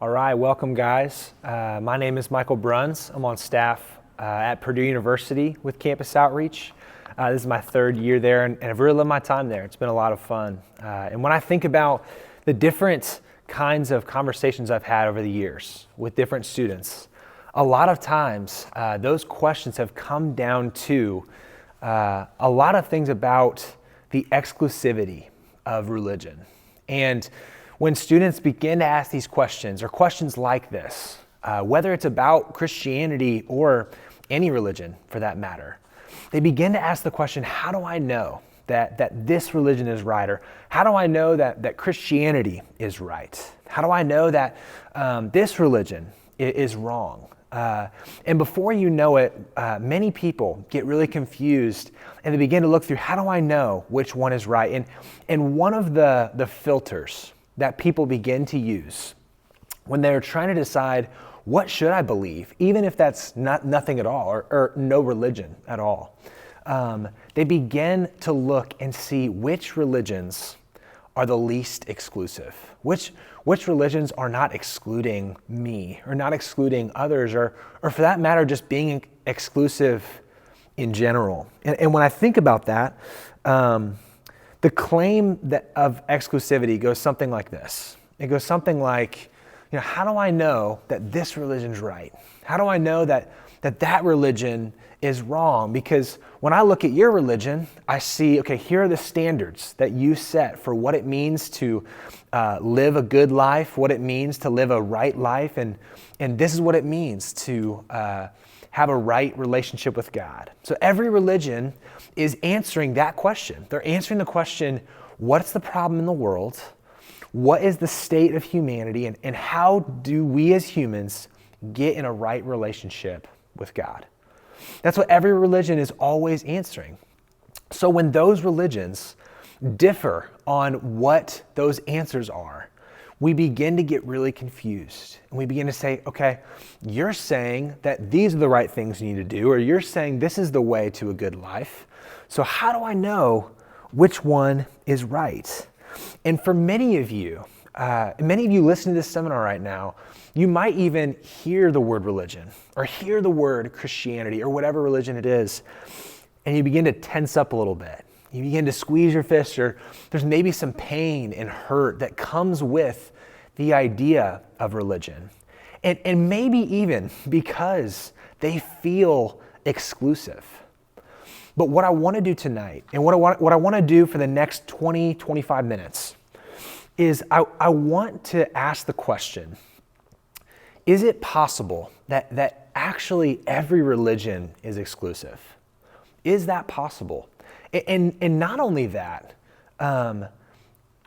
All right, welcome guys. My name is Michael Bruns. I'm on staff at Purdue University with Campus Outreach. This is my third year there, and I've really loved my time there. It's been a lot of fun. And when I think about the different kinds of conversations I've had over the years with different students, a lot of times those questions have come down to a lot of things about the exclusivity of religion. And when students begin to ask these questions, or questions like this, whether it's about Christianity or any religion for that matter, they begin to ask the question, how do I know that this religion is right? Or how do I know that Christianity is right? How do I know that this religion is wrong? And before you know it, many people get really confused and they begin to look through, how do I know which one is right? And one of the filters that people begin to use when they're trying to decide, what should I believe, even if that's nothing at all or no religion at all, they begin to look and see which religions are the least exclusive, which religions are not excluding me or not excluding others, or for that matter, just being exclusive in general. And when I think about that, the claim of exclusivity goes something like this. It goes something like, how do I know that this religion's right? How do I know that religion is wrong? Because when I look at your religion, I see, okay, here are the standards that you set for what it means to live a good life, what it means to live a right life, and this is what it means to have a right relationship with God. So every religion is answering that question. They're answering the question, what's the problem in the world? What is the state of humanity? And how do we as humans get in a right relationship with God? That's what every religion is always answering. So when those religions differ on what those answers are, we begin to get really confused. And we begin to say, okay, you're saying that these are the right things you need to do, or you're saying this is the way to a good life. So how do I know which one is right? And for many of you listening to this seminar right now, you might even hear the word religion or hear the word Christianity or whatever religion it is, and you begin to tense up a little bit. You begin to squeeze your fists, or there's maybe some pain and hurt that comes with the idea of religion. And maybe even because they feel exclusive. But what I want to do tonight, and what I want to do for the next 20, 25 minutes, is I want to ask the question, is it possible that actually every religion is exclusive? Is that possible? And not only that,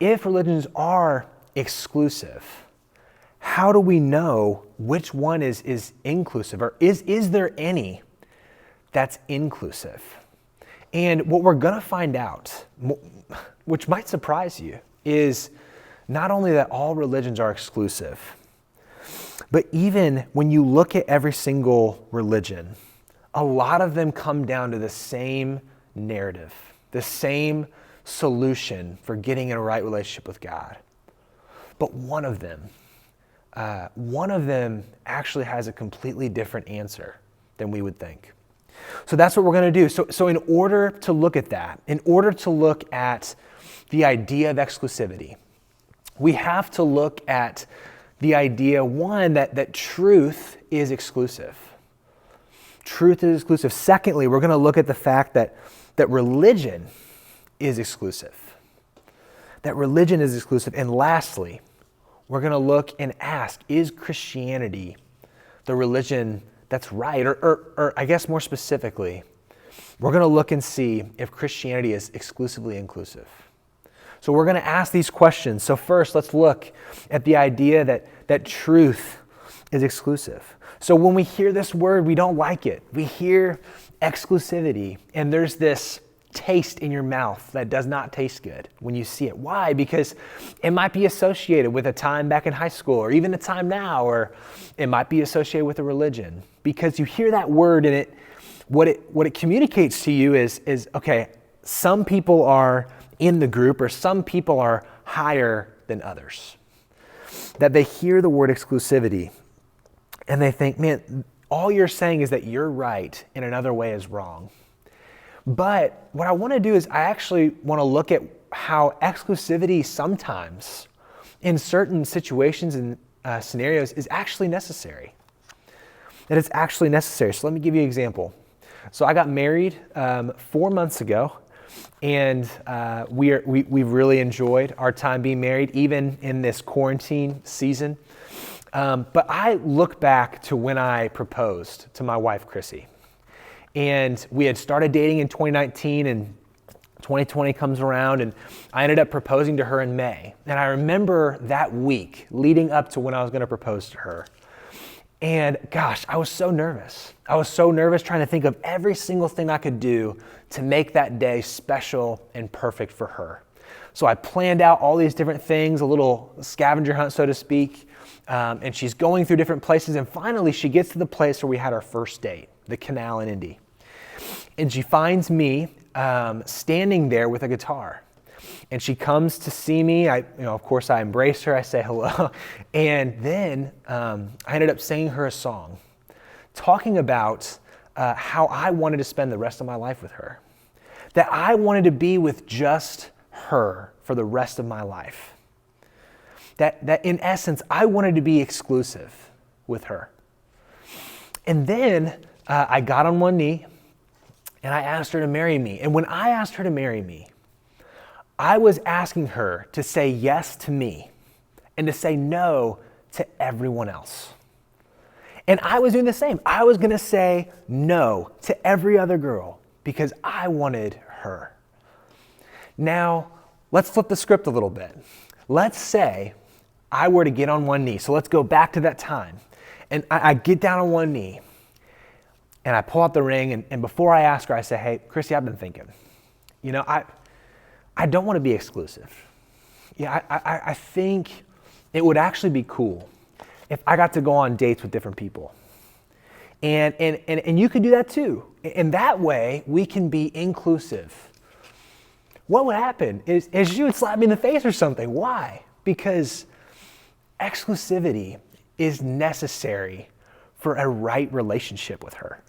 if religions are exclusive, how do we know which one is inclusive? Or is there any that's inclusive? And what we're going to find out, which might surprise you, is not only that all religions are exclusive, but even when you look at every single religion, a lot of them come down to the same narrative, the same solution for getting in a right relationship with God. But one of them actually has a completely different answer than we would think. So that's what we're going to do. So in order to look at that, in order to look at the idea of exclusivity, we have to look at the idea, one, that truth is exclusive. Truth is exclusive. Secondly, we're going to look at the fact that religion is exclusive. That religion is exclusive. And lastly, we're going to look and ask, is Christianity the religion that's right? Or I guess more specifically, we're going to look and see if Christianity is exclusively inclusive. So we're going to ask these questions. So first, let's look at the idea that truth is exclusive. So when we hear this word, we don't like it. We hear exclusivity, and there's this taste in your mouth that does not taste good when you see it. Why? Because it might be associated with a time back in high school, or even a time now, or it might be associated with a religion. Because you hear that word, and what it communicates to you is okay, some people are in the group, or some people are higher than others. that they hear the word exclusivity and they think, man, all you're saying is that you're right and another way is wrong. But what I want to do is I actually want to look at how exclusivity sometimes in certain situations and scenarios is actually necessary. That it's actually necessary. So let me give you an example. So I got married 4 months ago, and we've really enjoyed our time being married, even in this quarantine season. But I look back to when I proposed to my wife, Chrissy. And we had started dating in 2019, and 2020 comes around, and I ended up proposing to her in May. And I remember that week leading up to when I was going to propose to her. And gosh, I was so nervous. I was so nervous trying to think of every single thing I could do to make that day special and perfect for her. So I planned out all these different things, a little scavenger hunt, so to speak. And she's going through different places. And finally, she gets to the place where we had our first date, the canal in Indy. And she finds me standing there with a guitar. And she comes to see me. Of course, I embrace her. I say hello. And then I ended up singing her a song, talking about how I wanted to spend the rest of my life with her. That I wanted to be with just her for the rest of my life. That in essence, I wanted to be exclusive with her. And then I got on one knee and I asked her to marry me. And when I asked her to marry me, I was asking her to say yes to me and to say no to everyone else. And I was doing the same. I was going to say no to every other girl because I wanted her. Now, let's flip the script a little bit. Let's say I were to get on one knee. So let's go back to that time. And I get down on one knee and I pull out the ring. And before I ask her, I say, hey, Chrissy, I've been thinking, I don't want to be exclusive. Yeah, I think it would actually be cool if I got to go on dates with different people. And you could do that too. And that way we can be inclusive. What would happen is you would slap me in the face or something. Why? Because exclusivity is necessary for a right relationship with her.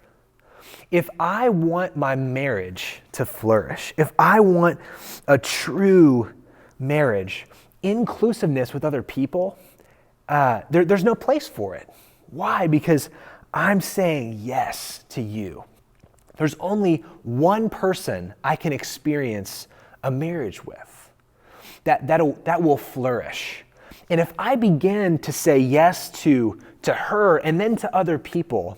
If I want my marriage to flourish, if I want a true marriage, inclusiveness with other people, there's no place for it. Why? Because I'm saying yes to you. There's only one person I can experience a marriage with that will flourish. And if I begin to say yes to her and then to other people,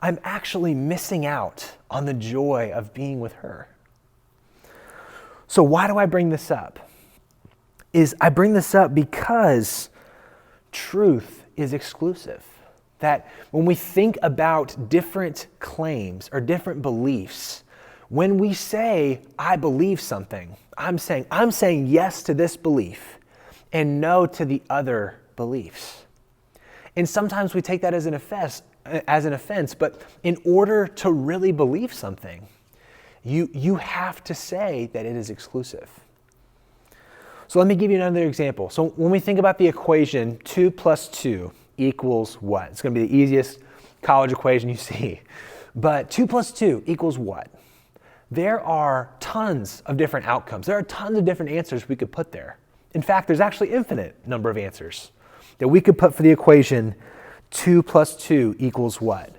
I'm actually missing out on the joy of being with her. So why do I bring this up? I bring this up because truth is exclusive. That when we think about different claims or different beliefs, when we say, I believe something, I'm saying yes to this belief and no to the other beliefs. And sometimes we take that as an offense, but in order to really believe something, you have to say that it is exclusive. So let me give you another example. So when we think about the equation 2 plus 2 equals what? It's going to be the easiest college equation you see. But 2 plus 2 equals what? There are tons of different outcomes. There are tons of different answers we could put there. In fact, there's actually infinite number of answers that we could put for the equation 2 plus 2 equals what?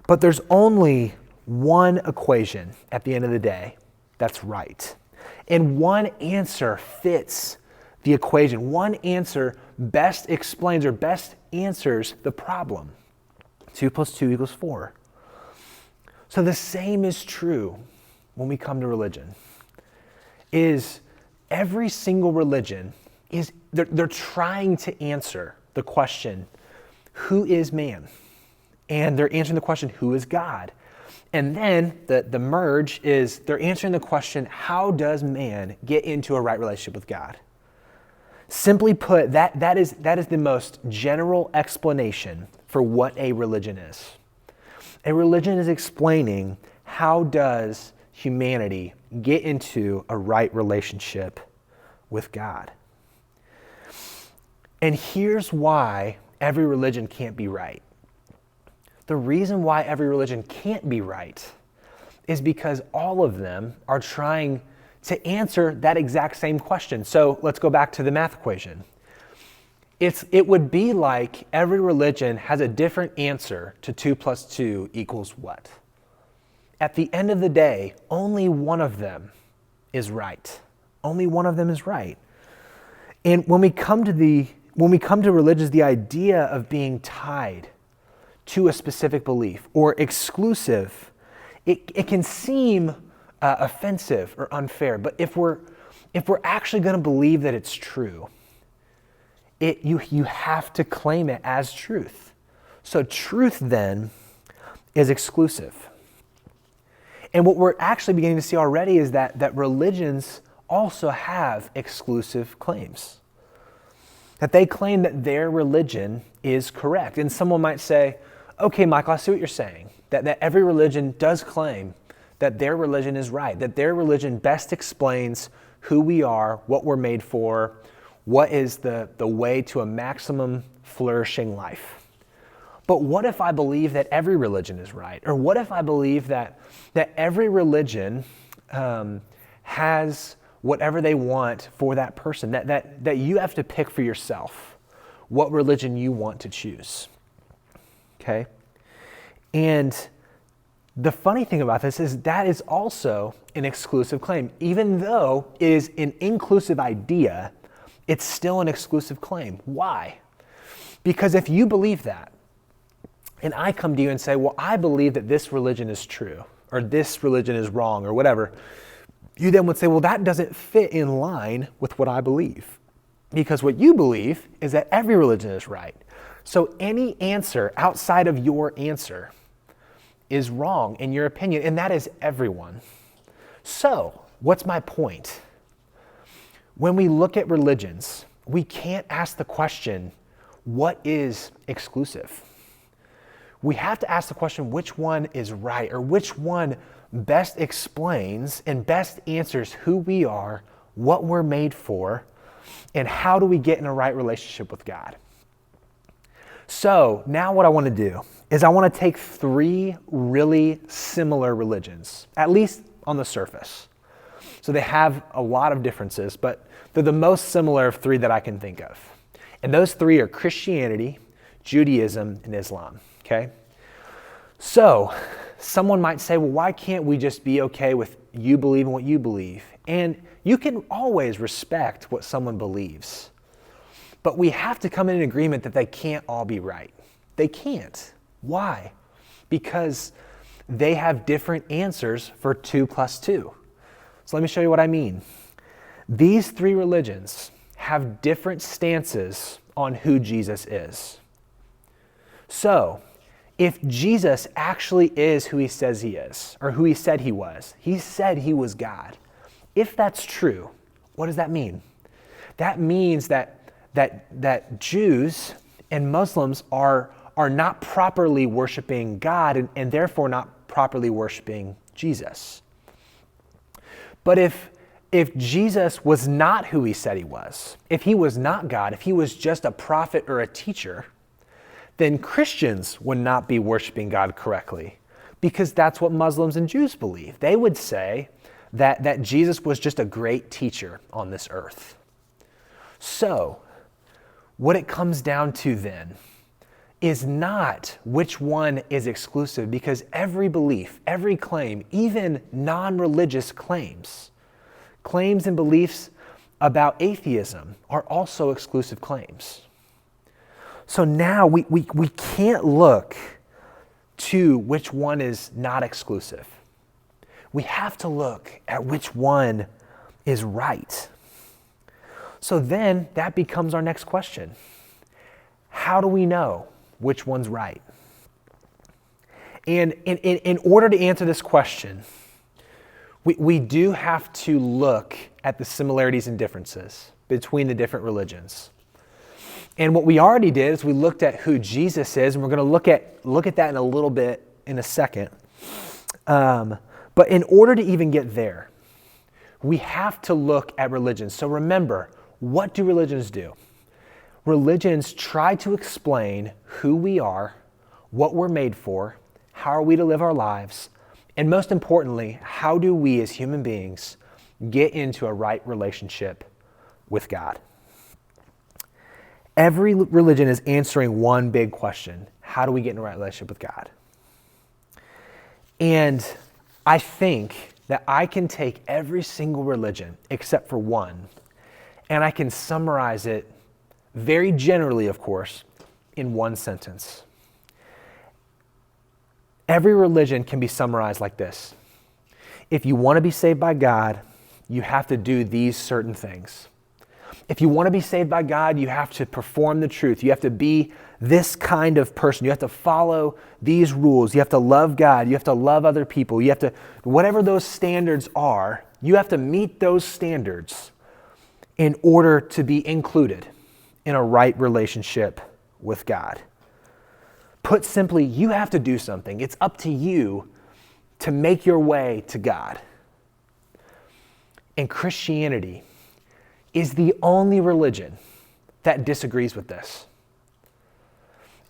But there's only one equation at the end of the day that's right. And one answer fits the equation. One answer best explains or best answers the problem. 2 plus 2 equals 4. So the same is true when we come to religion. Is every single religion, they're trying to answer the question, who is man? And they're answering the question, who is God? And then the merge is they're answering the question, how does man get into a right relationship with God? Simply put, that is the most general explanation for what a religion is. A religion is explaining how does humanity get into a right relationship with God. And here's why every religion can't be right. The reason why every religion can't be right is because all of them are trying to answer that exact same question. So let's go back to the math equation. It would be like every religion has a different answer to 2 plus 2 equals what? At the end of the day, only one of them is right. Only one of them is right. And when we come to religions, the idea of being tied to a specific belief or exclusive, it can seem offensive or unfair. But if we're actually going to believe that it's true, you have to claim it as truth. So truth then is exclusive. And what we're actually beginning to see already is that religions also have exclusive claims. That they claim that their religion is correct. And someone might say, okay, Michael, I see what you're saying. That every religion does claim that their religion is right. That their religion best explains who we are, what we're made for, what is the way to a maximum flourishing life. But what if I believe that every religion is right? Or what if I believe that every religion has whatever they want for that person, that you have to pick for yourself what religion you want to choose, okay? And the funny thing about this is that is also an exclusive claim. Even though it is an inclusive idea, it's still an exclusive claim. Why? Because if you believe that, and I come to you and say, well, I believe that this religion is true, or this religion is wrong, or whatever, you then would say, well, that doesn't fit in line with what I believe. Because what you believe is that every religion is right. So any answer outside of your answer is wrong in your opinion, and that is everyone. So what's my point? When we look at religions, we can't ask the question, what is exclusive? We have to ask the question, which one is right, or which one best explains and best answers who we are, what we're made for, and how do we get in a right relationship with God. So now what I want to do is I want to take 3 really similar religions, at least on the surface. So they have a lot of differences, but they're the most similar of 3 that I can think of. And those 3 are Christianity, Judaism, and Islam, okay? So someone might say, well, why can't we just be okay with you believing what you believe? And you can always respect what someone believes. But we have to come in an agreement that they can't all be right. They can't. Why? Because they have different answers for 2 plus 2. So let me show you what I mean. These 3 religions have different stances on who Jesus is. So, if Jesus actually is who he says he is, or who he said he said he was God. If that's true, what does that mean? That means that Jews and Muslims are not properly worshiping God and therefore not properly worshiping Jesus. But if Jesus was not who he said he was, if he was not God, if he was just a prophet or a teacher, then Christians would not be worshiping God correctly, because that's what Muslims and Jews believe. They would say that Jesus was just a great teacher on this earth. So, what it comes down to then is not which one is exclusive, because every belief, every claim, even non-religious claims and beliefs about atheism are also exclusive claims. So now we can't look to which one is not exclusive. We have to look at which one is right. So then that becomes our next question. How do we know which one's right? And in order to answer this question, we do have to look at the similarities and differences between the different religions. And what we already did is we looked at who Jesus is, and we're going to look at that in a little bit in a second. But in order to even get there, we have to look at religions. So remember, what do religions do? Religions try to explain who we are, what we're made for, how are we to live our lives, and most importantly, how do we as human beings get into a right relationship with God? Every religion is answering one big question: how do we get in a right relationship with God? And I think that I can take every single religion except for one, and I can summarize it very generally, of course, in one sentence. Every religion can be summarized like this: if you want to be saved by God, you have to do these certain things. If you want to be saved by God, you have to perform the truth. You have to be this kind of person. You have to follow these rules. You have to love God. You have to love other people. You have to, whatever those standards are, you have to meet those standards in order to be included in a right relationship with God. Put simply, you have to do something. It's up to you to make your way to God. And Christianity is the only religion that disagrees with this.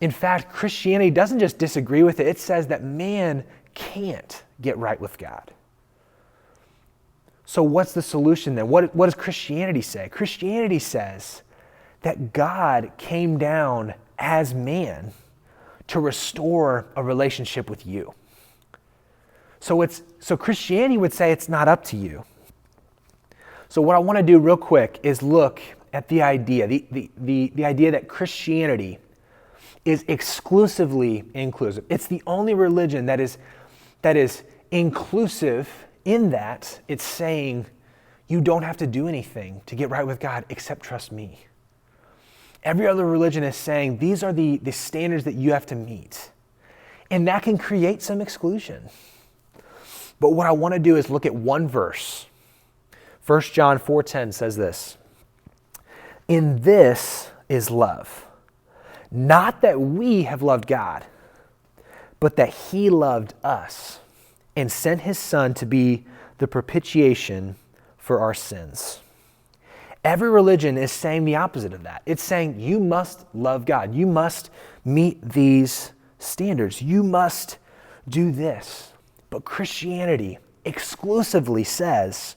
In fact, Christianity doesn't just disagree with it, it says that man can't get right with God. So what's the solution then? What does Christianity say? Christianity says that God came down as man to restore a relationship with you. So Christianity would say it's not up to you. So what I want to do real quick is look at the idea, the idea that Christianity is exclusively inclusive. It's the only religion that is inclusive in that it's saying you don't have to do anything to get right with God except trust me. Every other religion is saying these are the standards that you have to meet. And that can create some exclusion. But what I want to do is look at one verse. 1 John 4:10 says this: "In this is love, not that we have loved God, but that he loved us and sent his Son to be the propitiation for our sins." Every religion is saying the opposite of that. It's saying you must love God. You must meet these standards. You must do this. But Christianity exclusively says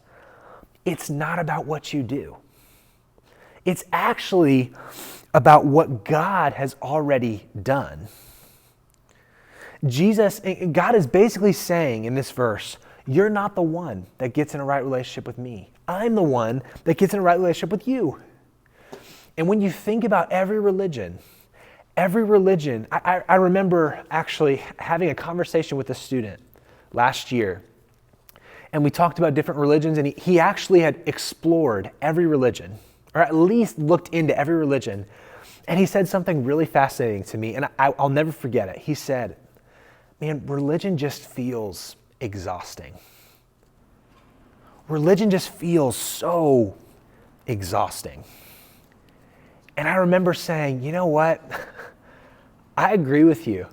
it's not about what you do. It's actually about what God has already done. God is basically saying in this verse, you're not the one that gets in a right relationship with me. I'm the one that gets in a right relationship with you. And when you think about every religion, I remember actually having a conversation with a student last year, and we talked about different religions, and he actually had explored every religion, or at least looked into every religion, and he said something really fascinating to me, and I'll never forget it. He said, man, religion just feels exhausting. Religion just feels so exhausting. And I remember saying, you know what? I agree with you.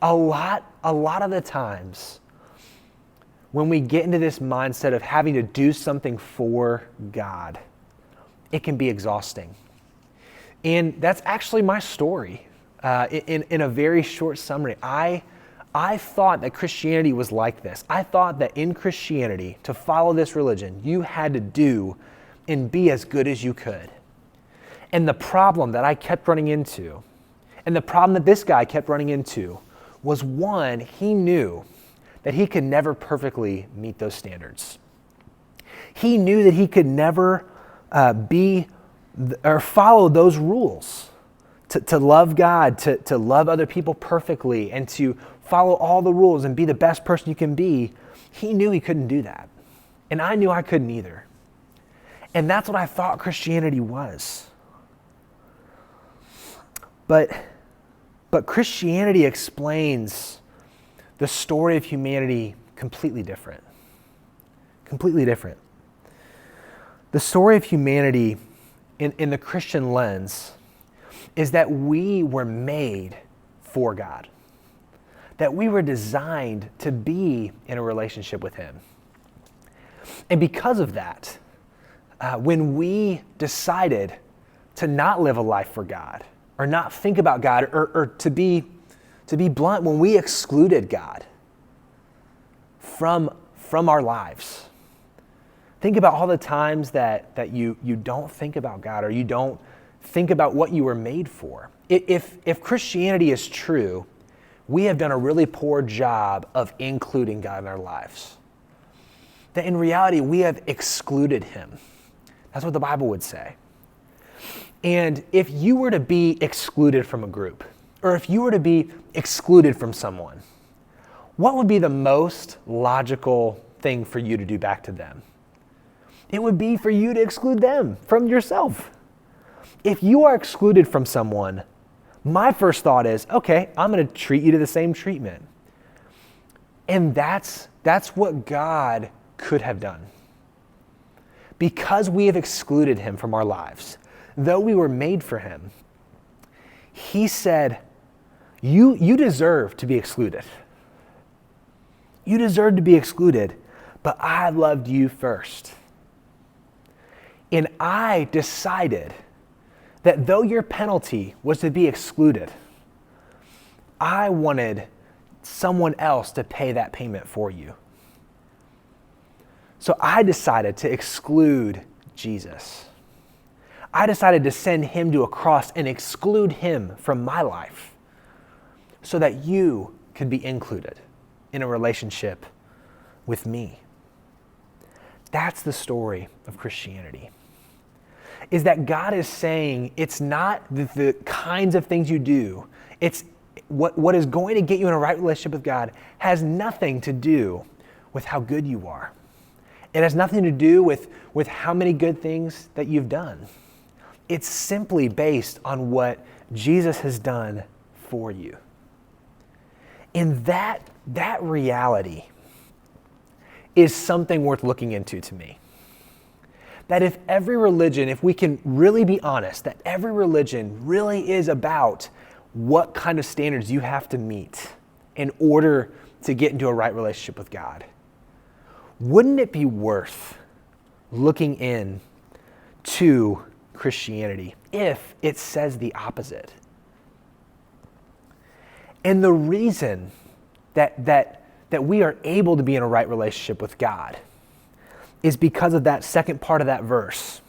A lot of the times when we get into this mindset of having to do something for God, it can be exhausting. And that's actually my story. In a very short summary, I thought that Christianity was like this. I thought that in Christianity, to follow this religion, you had to do and be as good as you could. And the problem that I kept running into, and the problem that this guy kept running into, was one, he knew that he could never perfectly meet those standards. He knew that he could never follow those rules to love God, to love other people perfectly, and to follow all the rules and be the best person you can be. He knew he couldn't do that. And I knew I couldn't either. And that's what I thought Christianity was. But Christianity explains the story of humanity completely different. Completely different. The story of humanity in the Christian lens is that we were made for God. That we were designed to be in a relationship with him. And because of that, when we decided to not live a life for God or not think about God or to be blunt, when we excluded God from our lives. Think about all the times that you don't think about God or you don't think about what you were made for. If Christianity is true, we have done a really poor job of including God in our lives. That in reality, we have excluded him. That's what the Bible would say. And if you were to be excluded from a group, or if you were to be excluded from someone, what would be the most logical thing for you to do back to them? It would be for you to exclude them from yourself. If you are excluded from someone, my first thought is, okay, I'm going to treat you to the same treatment. And that's what God could have done. Because we have excluded him from our lives, though we were made for him, he said, you deserve to be excluded. You deserve to be excluded, but I loved you first. And I decided that though your penalty was to be excluded, I wanted someone else to pay that payment for you. So I decided to exclude Jesus. I decided to send him to a cross and exclude him from my life so that you could be included in a relationship with me. That's the story of Christianity. Is that God is saying it's not the kinds of things you do. It's what is going to get you in a right relationship with God has nothing to do with how good you are. It has nothing to do with how many good things that you've done. It's simply based on what Jesus has done for you. And that reality is something worth looking into to me. That if every religion, if we can really be honest, that every religion really is about what kind of standards you have to meet in order to get into a right relationship with God, wouldn't it be worth looking in to Christianity if it says the opposite? And the reason that we are able to be in a right relationship with God is because of that second part of that verse.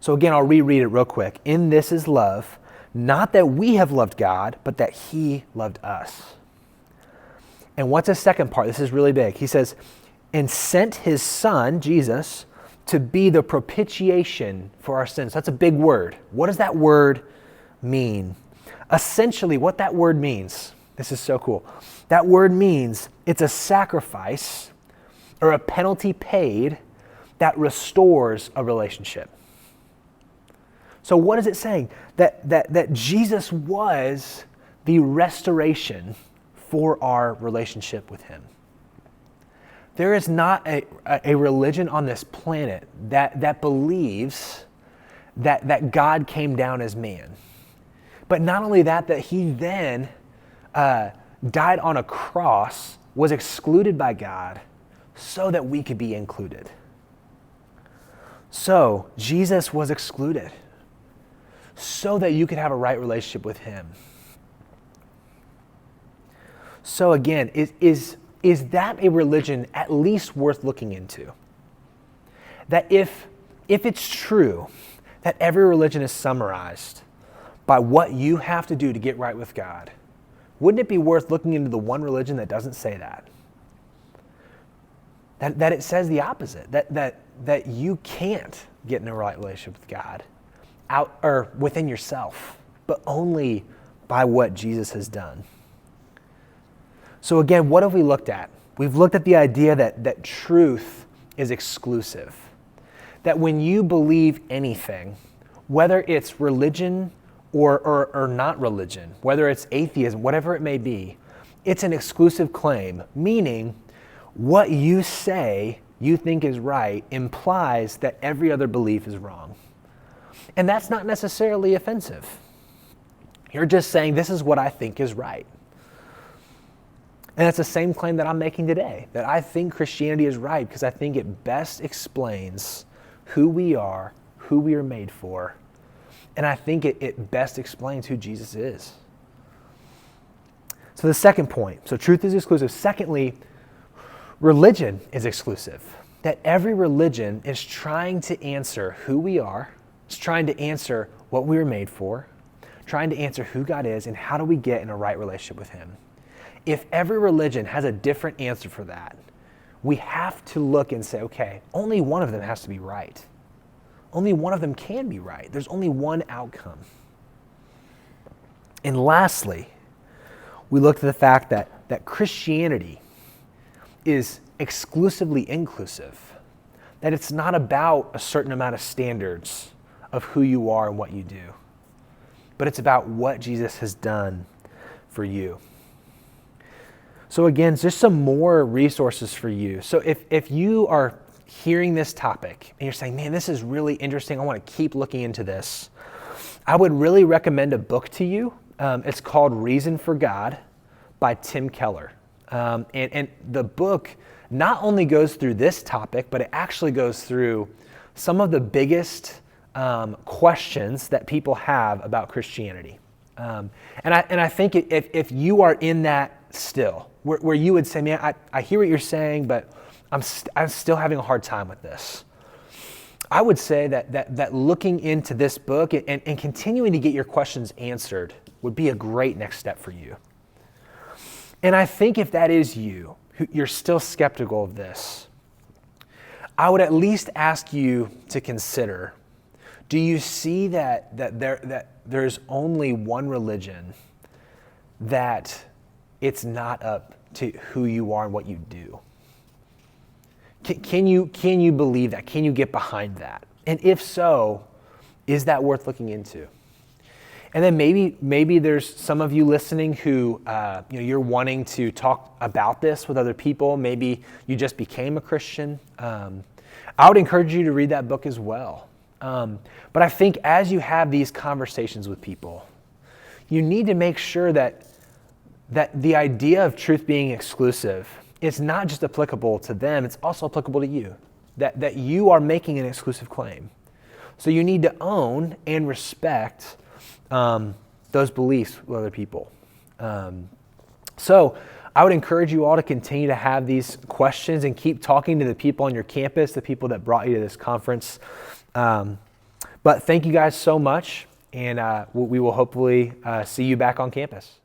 So again, I'll reread it real quick. In this is love, not that we have loved God, but that he loved us. And what's the second part? This is really big. He says, and sent his son, Jesus, to be the propitiation for our sins. That's a big word. What does that word mean? Essentially, what that word means, this is so cool. That word means it's a sacrifice or a penalty paid that restores a relationship. So what is it saying? That Jesus was the restoration for our relationship with him. There is not a religion on this planet that believes that God came down as man. But not only that he then died on a cross, was excluded by God, so that we could be included. So Jesus was excluded so that you could have a right relationship with him. So again, is that a religion at least worth looking into? That if it's true that every religion is summarized by what you have to do to get right with God, wouldn't it be worth looking into the one religion that doesn't say that? That it says the opposite, that you can't get in a right relationship with God out or within yourself, but only by what Jesus has done. So again, what have we looked at? We've looked at the idea that truth is exclusive. That when you believe anything, whether it's religion or not religion, whether it's atheism, whatever it may be, it's an exclusive claim, meaning what you say you think is right implies that every other belief is wrong. And that's not necessarily offensive. You're just saying, this is what I think is right. And it's the same claim that I'm making today, that I think Christianity is right because I think it best explains who we are made for, And I think it best explains who Jesus is. So the second point, so truth is exclusive. Secondly, religion is exclusive. That every religion is trying to answer who we are, it's trying to answer what we were made for, trying to answer who God is and how do we get in a right relationship with Him. If every religion has a different answer for that, we have to look and say, okay, only one of them has to be right. Only one of them can be right. There's only one outcome. And lastly, we look at the fact that Christianity is exclusively inclusive, that it's not about a certain amount of standards of who you are and what you do, but it's about what Jesus has done for you. So again, just some more resources for you. So if you are hearing this topic and you're saying, man, this is really interesting, I want to keep looking into this, I would really recommend a book to you. It's called Reason for God by Tim Keller. And the book not only goes through this topic, but it actually goes through some of the biggest questions that people have about Christianity. And I think if you are in that still, where you would say, man, I hear what you're saying, but I'm still having a hard time with this, I would say that looking into this book and continuing to get your questions answered would be a great next step for you. And I think if that is you, you're still skeptical of this, I would at least ask you to consider, do you see that there's only one religion, that it's not up to who you are and what you do? Can you believe that? Can you get behind that? And if so, is that worth looking into? And then maybe there's some of you listening who you're wanting to talk about this with other people. Maybe you just became a Christian. I would encourage you to read that book as well. But I think as you have these conversations with people, you need to make sure that the idea of truth being exclusive is not just applicable to them, it's also applicable to you. That you are making an exclusive claim. So you need to own and respect those beliefs with other people. So I would encourage you all to continue to have these questions and keep talking to the people on your campus, the people that brought you to this conference. But thank you guys so much, and we will hopefully see you back on campus.